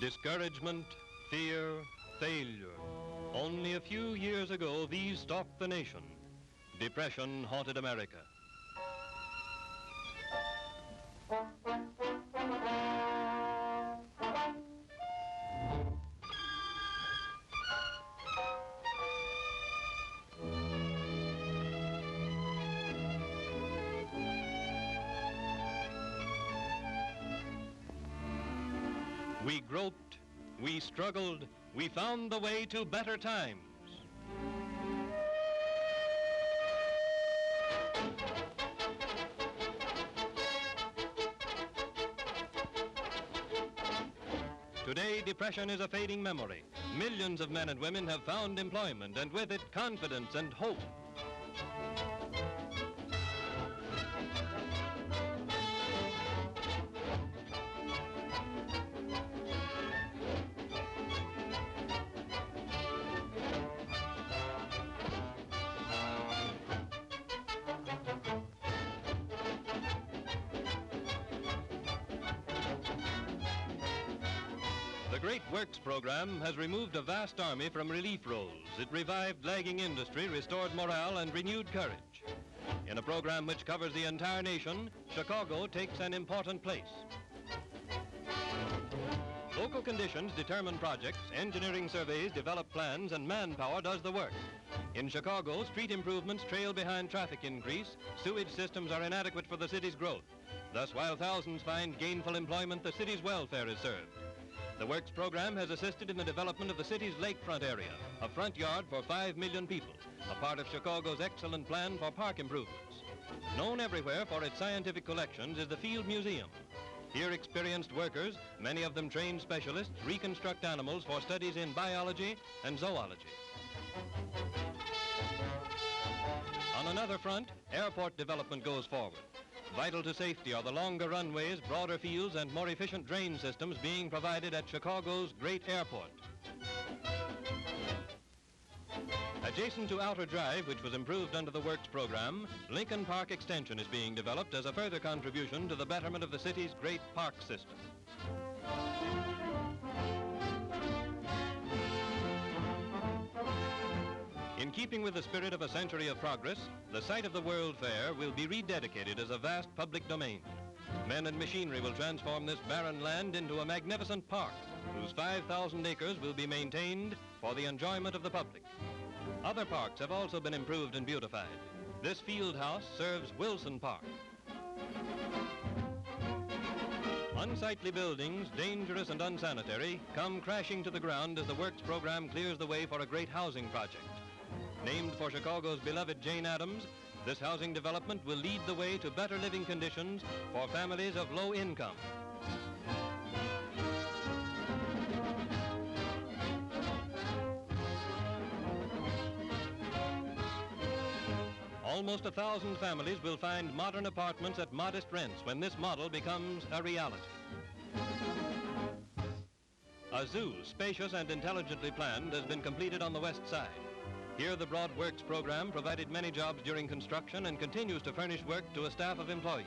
Discouragement, fear, failure. Only a few years ago, these stalked the nation. Depression haunted America. We groped, we struggled, we found the way to better times. Today, depression is a fading memory. Millions of men and women have found employment, and with it, confidence and hope. The Great Works program has removed a vast army from relief roles. It revived lagging industry, restored morale, and renewed courage. In a program which covers the entire nation, Chicago takes an important place. Local conditions determine projects, engineering surveys develop plans, and manpower does the work. In Chicago, street improvements trail behind traffic increase, sewage systems are inadequate for the city's growth. Thus, while thousands find gainful employment, the city's welfare is served. The Works program has assisted in the development of the city's lakefront area, a front yard for 5 million people, a part of Chicago's excellent plan for park improvements. Known everywhere for its scientific collections is the Field Museum. Here experienced workers, many of them trained specialists, reconstruct animals for studies in biology and zoology. On another front, airport development goes forward. Vital to safety are the longer runways, broader fields, and more efficient drain systems being provided at Chicago's great airport. Adjacent to Outer Drive, which was improved under the Works program, Lincoln Park Extension is being developed as a further contribution to the betterment of the city's great park system. In keeping with the spirit of a century of progress, the site of the World Fair will be rededicated as a vast public domain. Men and machinery will transform this barren land into a magnificent park, whose 5,000 acres will be maintained for the enjoyment of the public. Other parks have also been improved and beautified. This field house serves Wilson Park. Unsightly buildings, dangerous and unsanitary, come crashing to the ground as the Works program clears the way for a great housing project. Named for Chicago's beloved Jane Addams, this housing development will lead the way to better living conditions for families of low income. Almost 1,000 families will find modern apartments at modest rents when this model becomes a reality. A zoo, spacious and intelligently planned, has been completed on the west side. Here, the Broad Works program provided many jobs during construction and continues to furnish work to a staff of employees.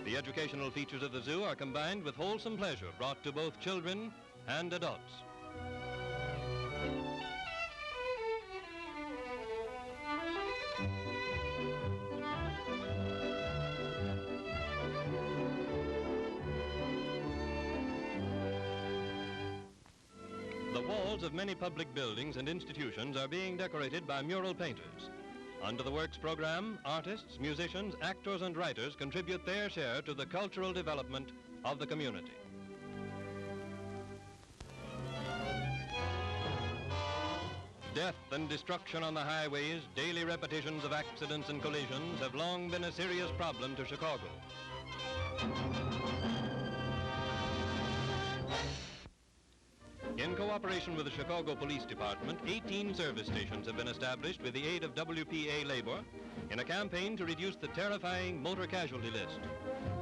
The educational features of the zoo are combined with wholesome pleasure brought to both children and adults. The walls of many public buildings and institutions are being decorated by mural painters. Under the Works program, artists, musicians, actors, and writers contribute their share to the cultural development of the community. Death and destruction on the highways, daily repetitions of accidents and collisions have long been a serious problem to Chicago. In cooperation with the Chicago Police Department, 18 service stations have been established with the aid of WPA labor in a campaign to reduce the terrifying motor casualty list.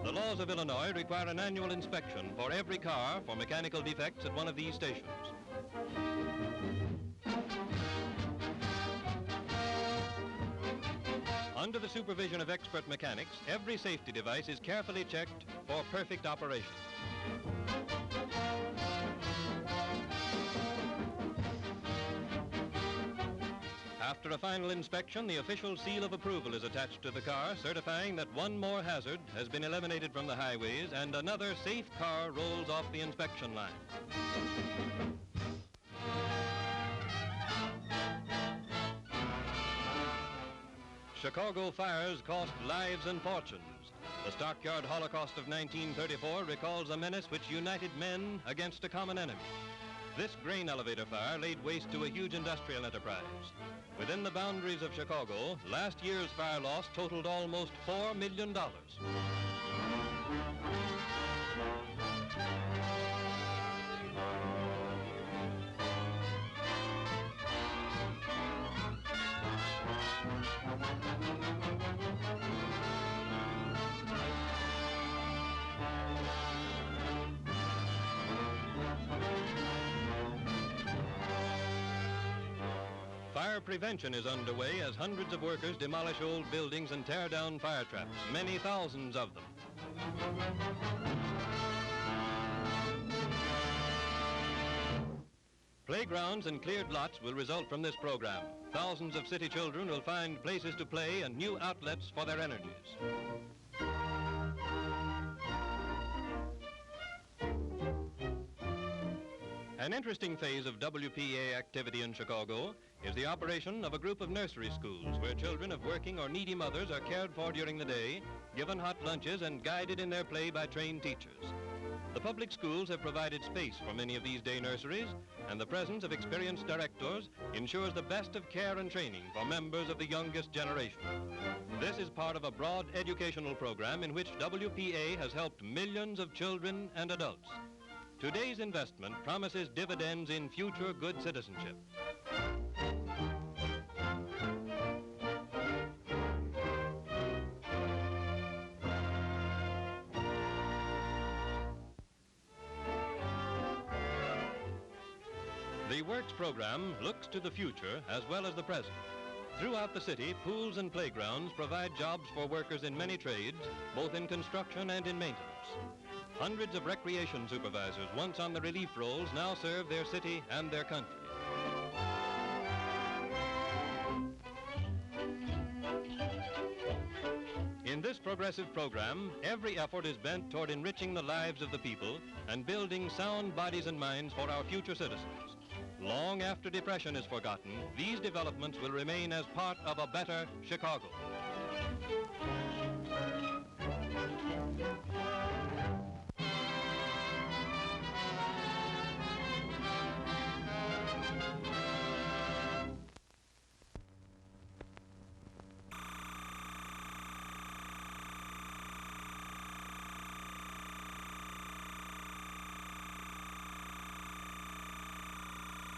The laws of Illinois require an annual inspection for every car for mechanical defects at one of these stations. Under the supervision of expert mechanics, every safety device is carefully checked for perfect operation. After a final inspection, the official seal of approval is attached to the car, certifying that one more hazard has been eliminated from the highways and another safe car rolls off the inspection line. Chicago fires cost lives and fortunes. The Stockyard Holocaust of 1934 recalls a menace which united men against a common enemy. This grain elevator fire laid waste to a huge industrial enterprise. Within the boundaries of Chicago, last year's fire loss totaled almost $4 million. Fire prevention is underway as hundreds of workers demolish old buildings and tear down fire traps, many thousands of them. Playgrounds and cleared lots will result from this program. Thousands of city children will find places to play and new outlets for their energies. An interesting phase of WPA activity in Chicago is the operation of a group of nursery schools where children of working or needy mothers are cared for during the day, given hot lunches, and guided in their play by trained teachers. The public schools have provided space for many of these day nurseries, and the presence of experienced directors ensures the best of care and training for members of the youngest generation. This is part of a broad educational program in which WPA has helped millions of children and adults. Today's investment promises dividends in future good citizenship. The Works program looks to the future as well as the present. Throughout the city, pools and playgrounds provide jobs for workers in many trades, both in construction and in maintenance. Hundreds of recreation supervisors, once on the relief rolls, now serve their city and their country. In this progressive program, every effort is bent toward enriching the lives of the people and building sound bodies and minds for our future citizens. Long after depression is forgotten, these developments will remain as part of a better Chicago.